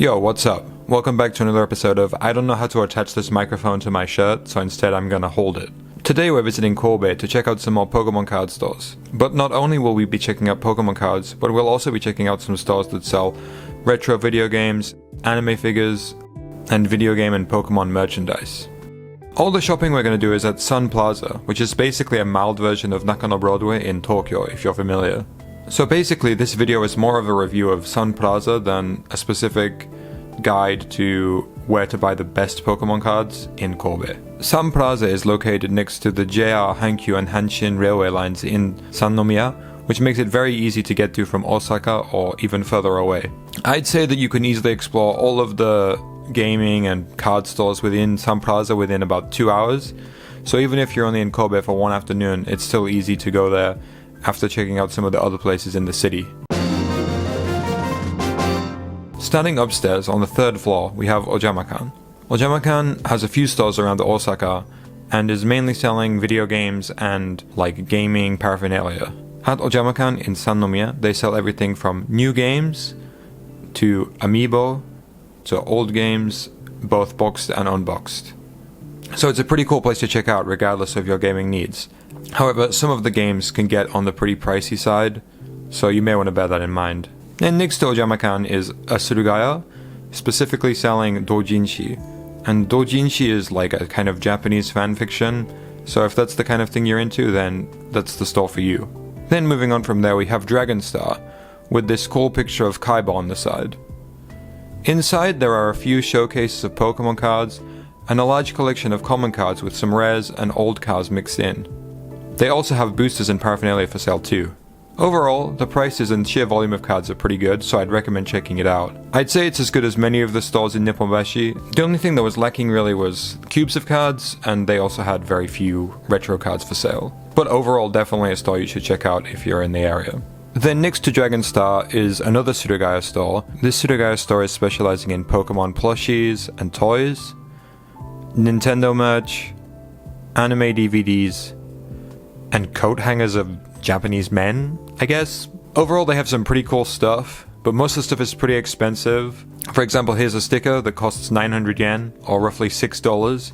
Yo, what's up? Welcome back to another episode of I don't know how to attach this microphone to my shirt, so instead I'm gonna hold it. Today we're visiting Kobe to check out some more Pokemon card stores. But not only will we be checking out Pokemon cards, but we'll also be checking out some stores that sell retro video games, anime figures, and video game and Pokemon merchandise. All the shopping we're going to do is at Sun Plaza, which is basically a mild version of Nakano Broadway in Tokyo, if you're familiar. So basically this video is more of a review of Sun Plaza than a specific guide to where to buy the best Pokemon cards in Kobe. Sun Plaza is located next to the JR Hankyu and Hanshin railway lines in Sannomiya, which makes it very easy to get to from Osaka or even further away. I'd say that you can easily explore all of the gaming and card stores within Sun Plaza within about 2 hours, so even if you're only in Kobe for one afternoon, it's still easy to go there after checking out some of the other places in the city. Starting upstairs on the third floor, we have Ojamakan. Ojamakan has a few stores around Osaka and is mainly selling video games and gaming paraphernalia. At Ojamakan in Sannomiya, they sell everything from new games to amiibo to old games, both boxed and unboxed. So it's a pretty cool place to check out regardless of your gaming needs. However, some of the games can get on the pretty pricey side, so you may want to bear that in mind. And next to Ojamakan is a Surugaya, specifically selling doujinshi. And doujinshi is like a kind of Japanese fanfiction, so if that's the kind of thing you're into, then that's the store for you. Then moving on from there, we have Dragon Star, with this cool picture of Kaiba on the side. Inside, there are a few showcases of Pokemon cards, and a large collection of common cards with some rares and old cards mixed in. They also have boosters and paraphernalia for sale too. Overall, the prices and sheer volume of cards are pretty good, so I'd recommend checking it out. I'd say it's as good as many of the stores in Nipponbashi. The only thing that was lacking really was cubes of cards, and they also had very few retro cards for sale. But overall, definitely a store you should check out if you're in the area. Then next to Dragon Star is another Surugaya store. This Surugaya store is specializing in Pokemon plushies and toys, Nintendo merch, anime DVDs, and coat hangers of Japanese men, I guess. Overall, they have some pretty cool stuff, but most of the stuff is pretty expensive. For example, here's a sticker that costs 900 yen, or roughly $6,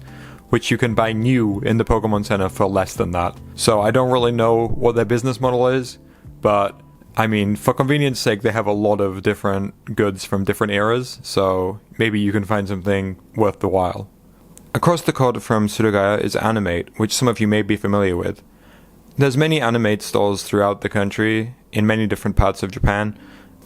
which you can buy new in the Pokemon Center for less than that. So I don't really know what their business model is, but I mean, for convenience sake, they have a lot of different goods from different eras, so maybe you can find something worth the while. Across the court from Surugaya is Animate, which some of you may be familiar with. There's many Animate stores throughout the country, in many different parts of Japan.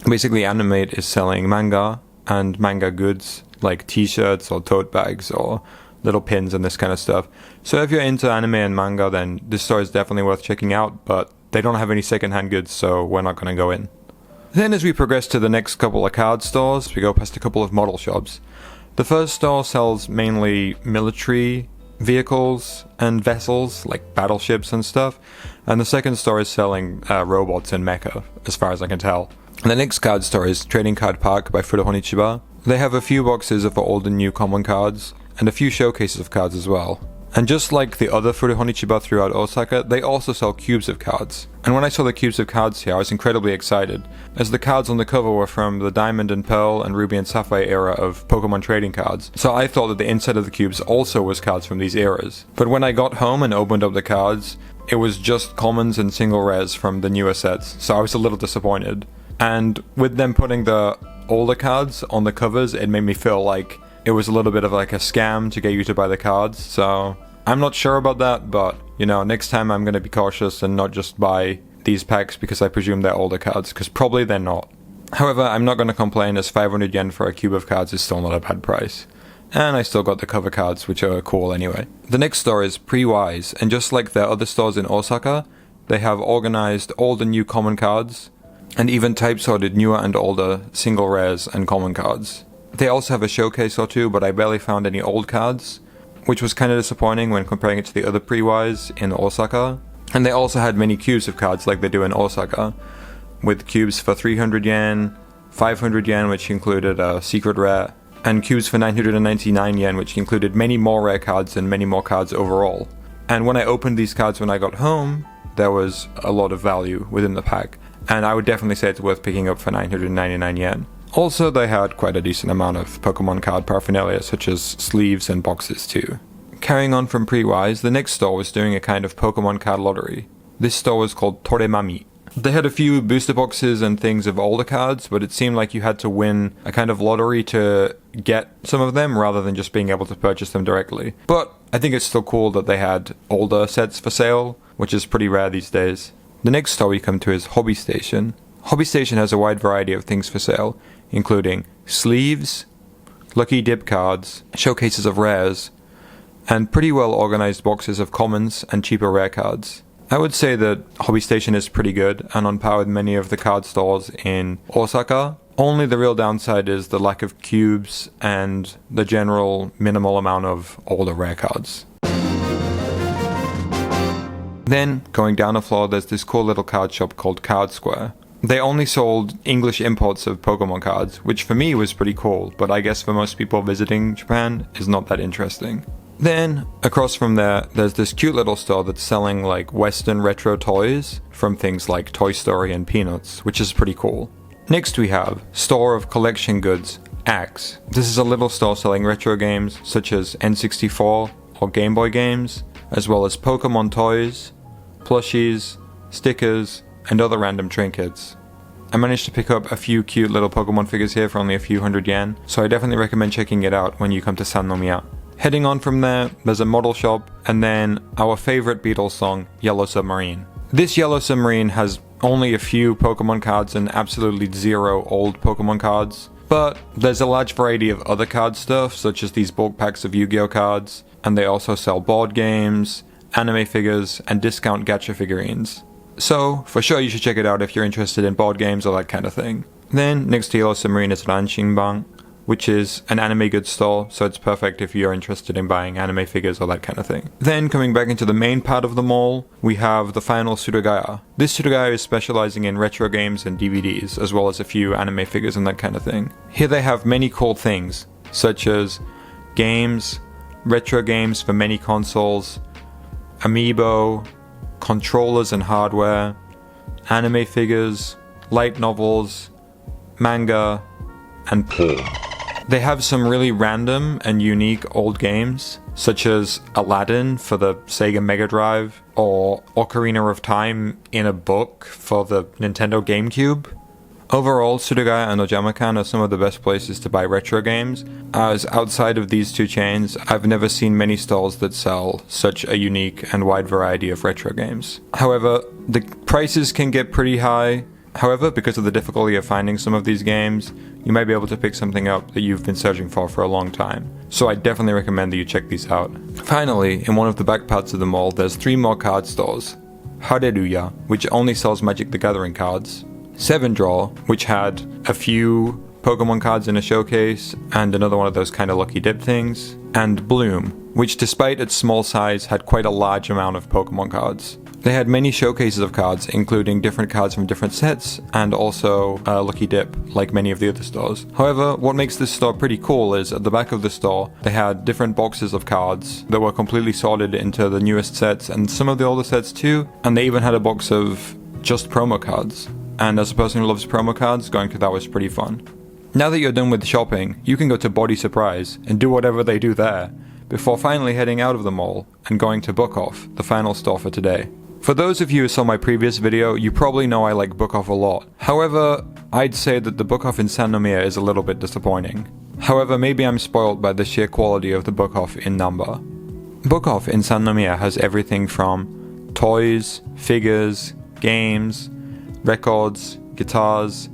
Basically, Animate is selling manga and manga goods, like t-shirts or tote bags or little pins and this kind of stuff. So if you're into anime and manga, then this store is definitely worth checking out, but they don't have any secondhand goods, so we're not going to go in. Then as we progress to the next couple of card stores, we go past a couple of model shops. The first store sells mainly military vehicles and vessels, like battleships and stuff, and the second store is selling robots and mecha, as far as I can tell. And the next card store is Trading Card Park by Furuhonichiba. They have a few boxes of old and new common cards, and a few showcases of cards as well. And just like the other Furuhonichiba throughout Osaka, they also sell cubes of cards. And when I saw the cubes of cards here, I was incredibly excited, as the cards on the cover were from the Diamond and Pearl and Ruby and Sapphire era of Pokemon trading cards. So I thought that the inside of the cubes also was cards from these eras. But when I got home and opened up the cards, it was just commons and single rares from the newer sets, so I was a little disappointed. And with them putting the older cards on the covers, it made me feel like it was a little bit of like a scam to get you to buy the cards, so I'm not sure about that, but you know, next time I'm going to be cautious and not just buy these packs because I presume they're older cards, because probably they're not. However, I'm not going to complain, as 500 yen for a cube of cards is still not a bad price. And I still got the cover cards, which are cool anyway. The next store is Pre-Wise, and just like their other stores in Osaka, they have organized old and new common cards, and even type-sorted newer and older single rares and common cards. They also have a showcase or two, but I barely found any old cards, which was kind of disappointing when comparing it to the other Pre-Wise in Osaka. And they also had many cubes of cards like they do in Osaka, with cubes for 300 yen, 500 yen, which included a secret rare, and cubes for 999 yen, which included many more rare cards and many more cards overall. And when I opened these cards when I got home, there was a lot of value within the pack, and I would definitely say it's worth picking up for 999 yen. Also, they had quite a decent amount of Pokemon card paraphernalia, such as sleeves and boxes too. Carrying on from Pre-Wise, the next store was doing a kind of Pokemon card lottery. This store was called Toremami. They had a few booster boxes and things of older cards, but it seemed like you had to win a kind of lottery to get some of them rather than just being able to purchase them directly. But I think it's still cool that they had older sets for sale, which is pretty rare these days. The next store we come to is Hobby Station. Hobby Station has a wide variety of things for sale, including sleeves, lucky dip cards, showcases of rares, and pretty well organized boxes of commons and cheaper rare cards. I would say that Hobby Station is pretty good and on par with many of the card stores in Osaka. Only the real downside is the lack of cubes and the general minimal amount of older rare cards. Then, going down a floor, there's this cool little card shop called Card Square. They only sold English imports of Pokemon cards, which for me was pretty cool, but I guess for most people visiting Japan is not that interesting. Then, across from there, there's this cute little store that's selling like Western retro toys from things like Toy Story and Peanuts, which is pretty cool. Next we have Store of Collection Goods, Axe. This is a little store selling retro games such as N64 or Game Boy games, as well as Pokemon toys, plushies, stickers, and other random trinkets. I managed to pick up a few cute little Pokemon figures here for only a few hundred yen, so I definitely recommend checking it out when you come to Sannomiya. Heading on from there, there's a model shop, and then our favorite Beatles song, Yellow Submarine. This Yellow Submarine has only a few Pokemon cards and absolutely zero old Pokemon cards, but there's a large variety of other card stuff, such as these bulk packs of Yu-Gi-Oh cards, and they also sell board games, anime figures, and discount gacha figurines. So, for sure you should check it out if you're interested in board games or that kind of thing. Then, next to Yellow Submarine is Ranshinban, which is an anime goods store, so it's perfect if you're interested in buying anime figures or that kind of thing. Then, coming back into the main part of the mall, we have the final Surugaya. This Surugaya is specializing in retro games and DVDs, as well as a few anime figures and that kind of thing. Here they have many cool things, such as games, retro games for many consoles, amiibo, controllers and hardware, anime figures, light novels, manga, and porn. They have some really random and unique old games, such as Aladdin for the Sega Mega Drive, or Ocarina of Time in a book for the Nintendo GameCube. Overall, Surugaya and Ojamakan are some of the best places to buy retro games, as outside of these two chains, I've never seen many stalls that sell such a unique and wide variety of retro games. However, the prices can get pretty high. However, because of the difficulty of finding some of these games, you might be able to pick something up that you've been searching for a long time. So I definitely recommend that you check these out. Finally, in one of the back parts of the mall, there's 3 more card stores. Hareruya, which only sells Magic the Gathering cards. 7 Draw, which had a few Pokemon cards in a showcase, and another one of those kind of lucky dip things. And Bloom, which despite its small size had quite a large amount of Pokemon cards. They had many showcases of cards, including different cards from different sets, and also Lucky Dip, like many of the other stores. However, what makes this store pretty cool is, at the back of the store, they had different boxes of cards that were completely sorted into the newest sets, and some of the older sets too, and they even had a box of just promo cards. And as a person who loves promo cards, going through that was pretty fun. Now that you're done with shopping, you can go to Body Surprise, and do whatever they do there, before finally heading out of the mall, and going to Bookoff, the final store for today. For those of you who saw my previous video, you probably know I like Bookoff a lot. However, I'd say that the Bookoff in Sannomiya is a little bit disappointing. However, maybe I'm spoiled by the sheer quality of the Bookoff in Namba. Bookoff in Sannomiya has everything from toys, figures, games, records, guitars,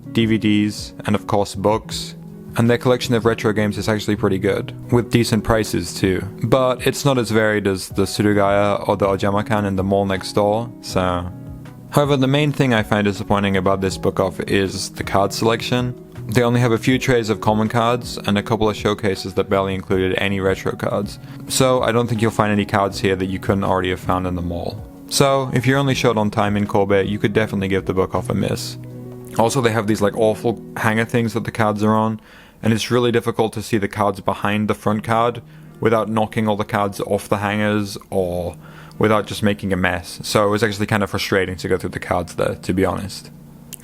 DVDs, and of course books. And their collection of retro games is actually pretty good, with decent prices too. But it's not as varied as the Surugaya or the Ojamakan in the mall next door, so... However, the main thing I find disappointing about this Bookoff is the card selection. They only have a few trays of common cards, and a couple of showcases that barely included any retro cards. So I don't think you'll find any cards here that you couldn't already have found in the mall. So, if you're only short on time in Kobe, you could definitely give the Bookoff a miss. Also, they have these like awful hanger things that the cards are on, and it's really difficult to see the cards behind the front card without knocking all the cards off the hangers or without just making a mess. So it was actually kind of frustrating to go through the cards there, to be honest.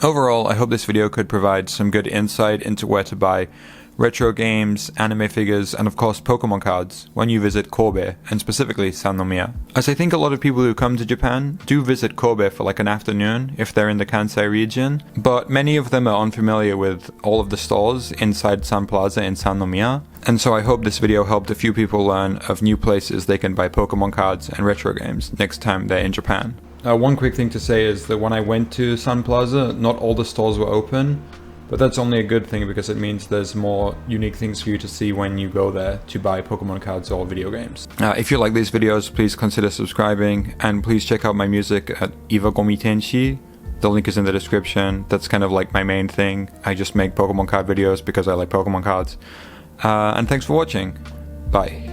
Overall, I hope this video could provide some good insight into where to buy retro games, anime figures, and of course Pokemon cards when you visit Kobe, and specifically Sannomiya. As I think a lot of people who come to Japan do visit Kobe for like an afternoon if they're in the Kansai region, but many of them are unfamiliar with all of the stores inside Sun Plaza in Sannomiya, and so I hope this video helped a few people learn of new places they can buy Pokemon cards and retro games next time they're in Japan. One quick thing to say is that when I went to Sun Plaza, not all the stores were open, but that's only a good thing because it means there's more unique things for you to see when you go there to buy Pokemon cards or video games. If you like these videos, please consider subscribing, and please check out my music at Iwagomi Tenshi. The link is in the description. That's kind of like my main thing. I just make Pokemon card videos because I like Pokemon cards. And thanks for watching. Bye.